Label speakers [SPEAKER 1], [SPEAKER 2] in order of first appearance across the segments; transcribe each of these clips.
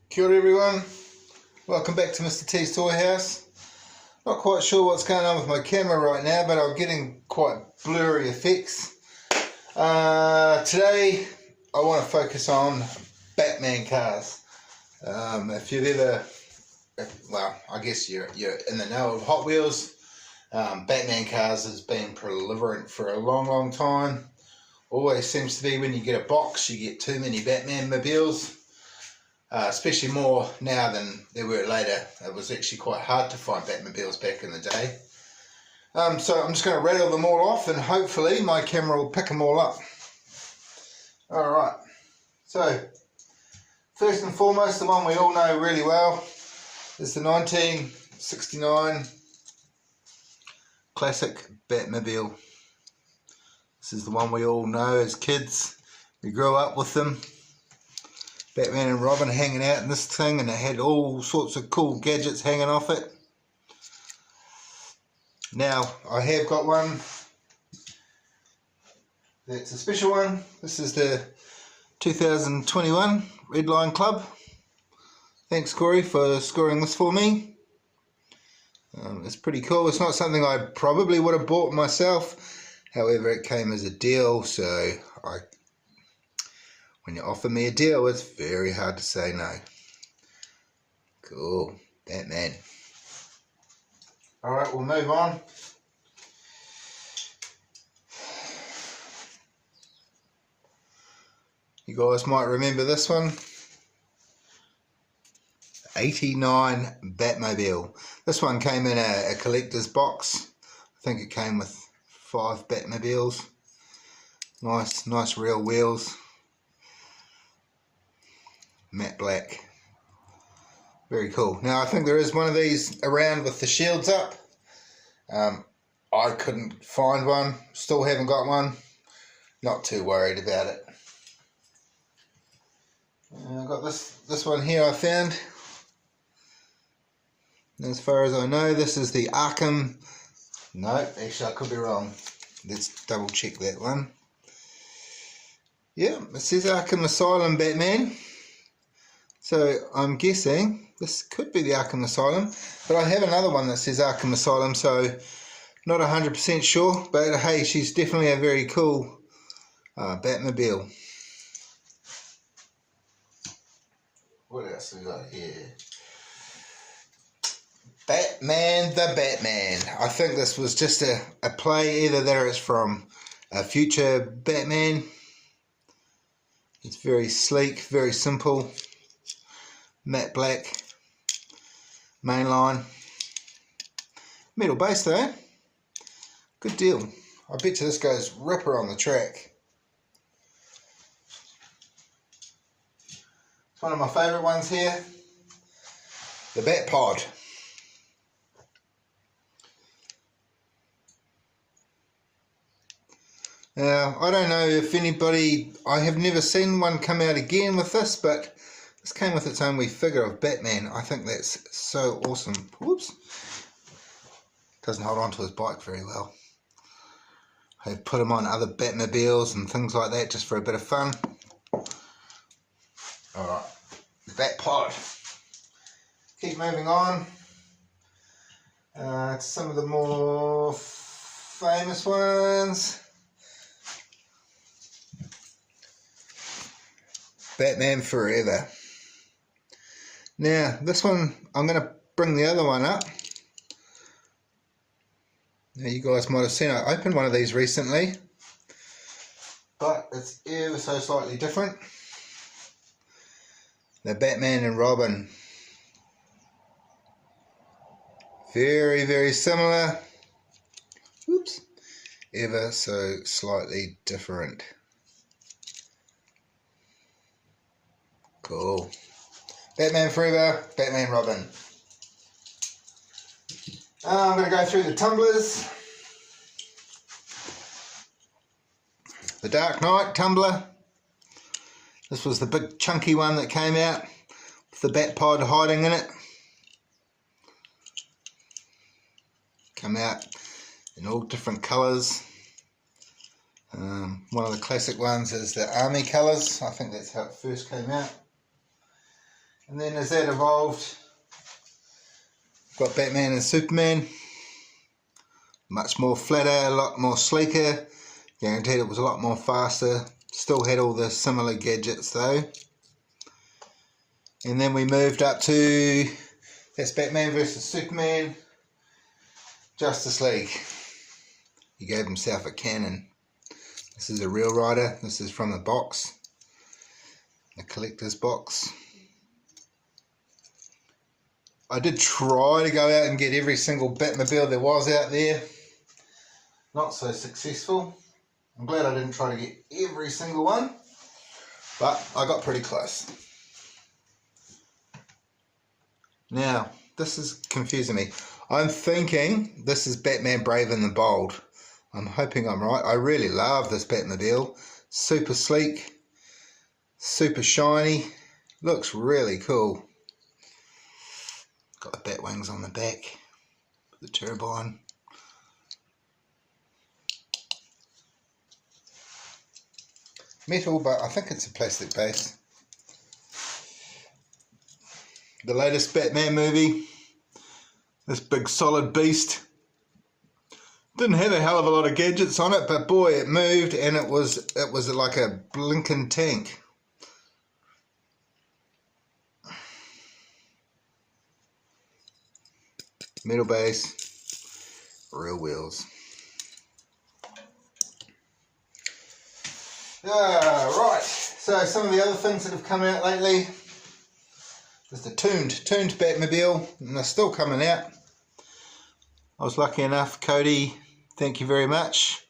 [SPEAKER 1] Kia ora everyone, welcome back to Mr. T's Toy House. Not quite sure what's going on with my camera right now, but I'm getting quite blurry effects. Today I want to focus on Batman cars. If you've ever, well, I guess you're in the know of Hot Wheels. Batman cars has been proliferant for a long time. Always seems to be when you get a box you get too many Batman mobiles. Especially more now than there were later. It was actually quite hard to find Batmobiles back in the day. So I'm just going to rattle them all off and hopefully my camera will pick them all up. Alright, so first and foremost, the one we all know really well is the 1969 classic Batmobile. This is the one we all know as kids. We grew up with them. Batman and Robin hanging out in this thing, and it had all sorts of cool gadgets hanging off it. Now, I have got one that's a special one. This is the 2021 Red Line Club. Thanks, Corey, for scoring this for me. It's pretty cool. It's not something I probably would have bought myself. However, it came as a deal, so when you offer me a deal, it's very hard to say no. Cool. Batman. Alright, we'll move on. You guys might remember this one. 89 Batmobile. This one came in a collector's box. I think it came with 5 Batmobiles. Nice real wheels. Matte black. Very cool. Now I think there is one of these around with the shields up. I couldn't find one. Still haven't got one. Not too worried about it. I've got this one here I found. As far as I know, this is the Arkham. No, actually I could be wrong. Let's double check that one. Yeah, it says Arkham Asylum Batman. So I'm guessing this could be the Arkham Asylum, but I have another one that says Arkham Asylum, so not 100% sure, but hey, she's definitely a very cool Batmobile. What else we got here? Batman the Batman. I think this was just a play, either there it's from a future Batman. It's very sleek, very simple. Matte black, mainline, metal base though, good deal. I bet you this goes ripper on the track. It's one of my favourite ones here, the Bat Pod. Now, I don't know if anybody, I have never seen one come out again with this, but this came with its own wee figure of Batman. I think that's so awesome. Whoops. Doesn't hold on to his bike very well. I've put him on other Batmobiles and things like that just for a bit of fun. Alright, the Bat Pod. Keep moving on. Some of the more famous ones. Batman Forever. Now, this one, I'm going to bring the other one up. Now, you guys might have seen I opened one of these recently, but it's ever so slightly different. The Batman and Robin. Very similar. Oops. Ever so slightly different. Cool. Batman Forever, Batman Robin. I'm going to go through the tumblers. The Dark Knight tumbler. This was the big chunky one that came out with the Bat Pod hiding in it. Come out in all different colours. One of the classic ones is the army colours. I think that's how it first came out. And then as that evolved, got Batman and Superman. Much more flatter, a lot more sleeker. Guaranteed it was a lot more faster. Still had all the similar gadgets though. And then we moved up to, that's Batman versus Superman, Justice League. He gave himself a cannon. This is a real rider. This is from the box, the collector's box. I did try to go out and get every single Batmobile there was out there. Not so successful. I'm glad I didn't try to get every single one, but I got pretty close. Now, this is confusing me. I'm thinking this is Batman Brave and the Bold. I'm hoping I'm right. I really love this Batmobile. Super sleek, super shiny, looks really cool. Got the bat wings on the back, the turbine. Metal, but I think it's a plastic base. The latest Batman movie, this big solid beast. Didn't have a hell of a lot of gadgets on it, but boy, it moved, and it was like a blinking tank. Metal base, real wheels. Right, so some of the other things that have come out lately. There's the tuned Batmobile, and they're still coming out. I was lucky enough, Cody, thank you very much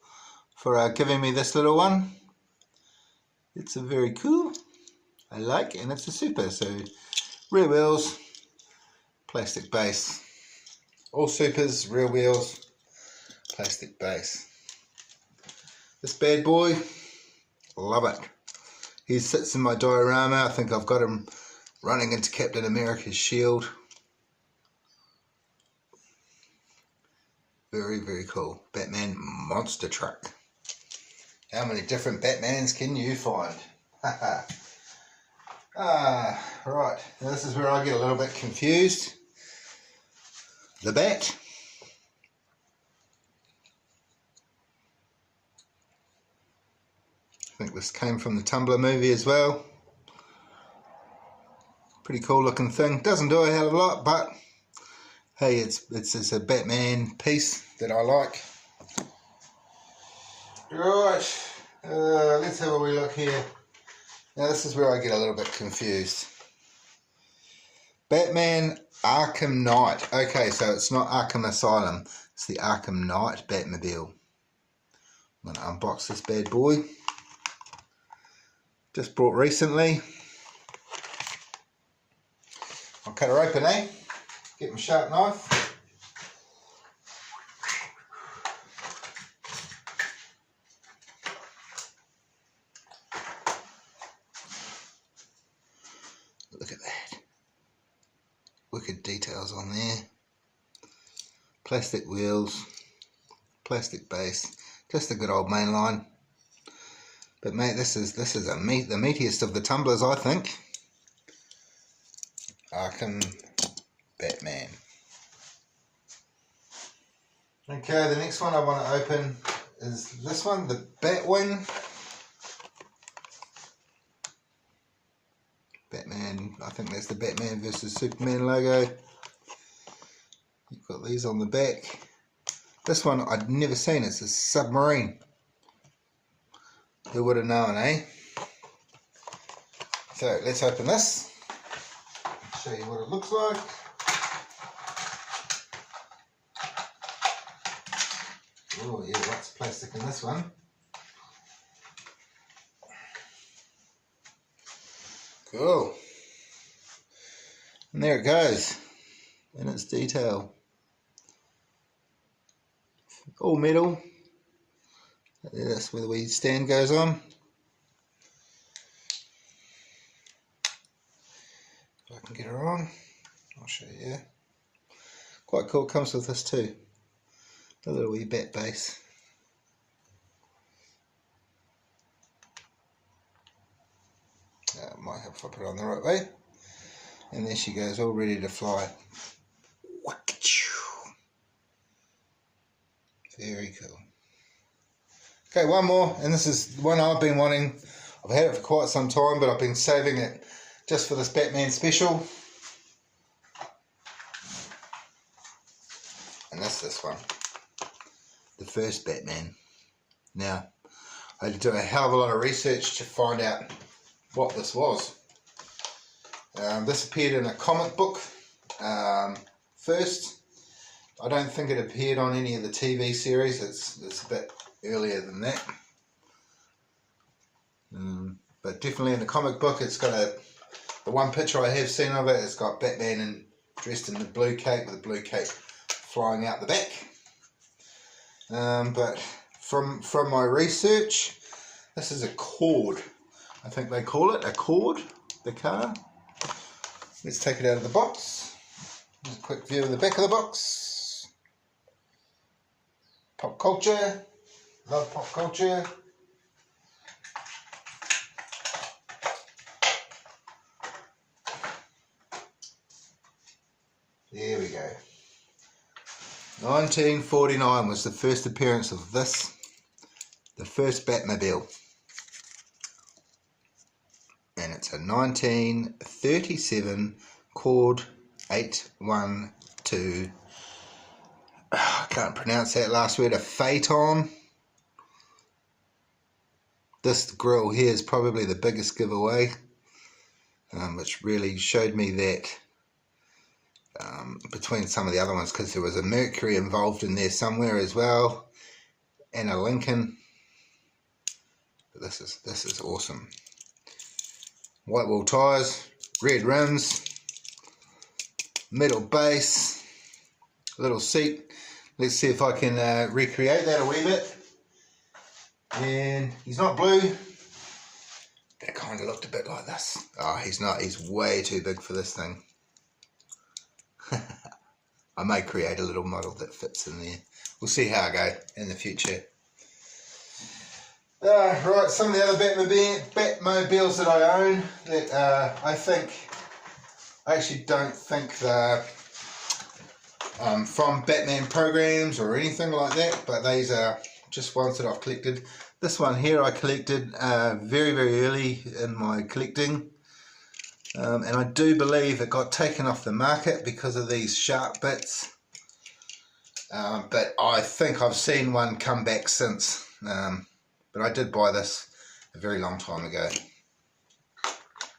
[SPEAKER 1] for giving me this little one. It's a very cool, I like, and it's a super. So rear wheels, plastic base. All supers, rear wheels, plastic base. This bad boy, love it. He sits in my diorama. I think I've got him running into Captain America's shield. Very, very cool. Batman monster truck. How many different Batmans can you find? Right. Now this is where I get a little bit confused. The Bat. I think this came from the Tumblr movie as well. Pretty cool looking thing. Doesn't do a hell of a lot, but hey, it's a Batman piece that I like. Right, let's have a wee look here. Now this is where I get a little bit confused. Batman Arkham Knight. Okay, so it's not Arkham Asylum. It's the Arkham Knight Batmobile. I'm going to unbox this bad boy. Just brought recently. I'll cut her open, eh? Get my sharp knife. Look at that. Wicked details on there. Plastic wheels, plastic base, just a good old mainline. But mate, this is the meatiest of the tumblers, I think. Arkham Batman. Okay, the next one I want to open is this one, the Batwing. Batman, I think that's the Batman versus Superman logo. You've got these on the back. This one I'd never seen, it's a submarine. Who would have known, eh? So let's open this. Show you what it looks like. Oh yeah, lots of plastic in this one. Cool. And there it goes in its detail. All metal. That's where the wee stand goes on. If I can get her on, I'll show you. Quite cool, comes with this too. A little wee bat base. Might help if I put it on the right way. And there she goes, all ready to fly. Very cool. Okay, one more, and this is one I've been wanting. I've had it for quite some time, but I've been saving it just for this Batman special. And that's this one. The first Batman. Now, I had to do a hell of a lot of research to find out what this was. This appeared in a comic book first. I don't think it appeared on any of the TV series. It's a bit earlier than that. But definitely in the comic book, it's got the one picture I have seen of it, it's got Batman dressed in the blue cape with the blue cape flying out the back. But from my research, this is a cord. I think they call it a cord, the car. Let's take it out of the box. Here's a quick view of the back of the box. Pop culture. Love pop culture. There we go. 1949 was the first appearance of this, the first Batmobile. And it's a 1937 Cord 812. I can't pronounce that last word, a Phaeton. This grille here is probably the biggest giveaway, which really showed me that between some of the other ones, because there was a Mercury involved in there somewhere as well, and a Lincoln. But this is awesome. White wall tyres, red rims, metal base, little seat. Let's see if I can recreate that a wee bit. And he's not blue. That kind of looked a bit like this. Oh, he's not. He's way too big for this thing. I may create a little model that fits in there. We'll see how I go in the future. Right, some of the other Batmobiles that I own that I actually don't think they're from Batman programs or anything like that, but these are just ones that I've collected. This one here I collected very, very early in my collecting. And I do believe it got taken off the market because of these sharp bits. But I think I've seen one come back since. But I did buy this a very long time ago.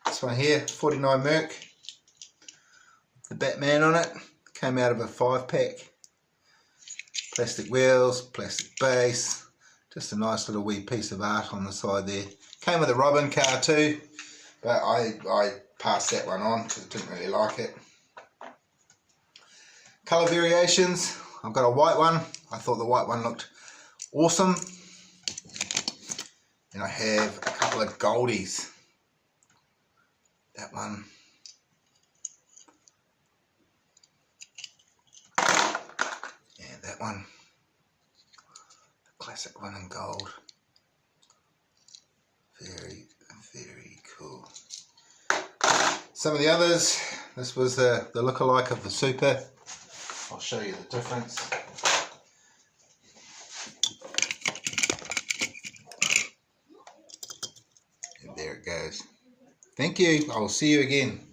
[SPEAKER 1] This one here, 49 Merc. The Batman on it. Came out of a 5-pack. Plastic wheels, plastic base. Just a nice little wee piece of art on the side there. Came with a Robin car too. But I passed that one on because I didn't really like it. Colour variations. I've got a white one. I thought the white one looked awesome. And I have a couple of goldies. That one. And that one. The classic one in gold. Very, very cool. Some of the others, this was the lookalike of the Super. I'll show you the difference. And there it goes. Thank you. I will see you again.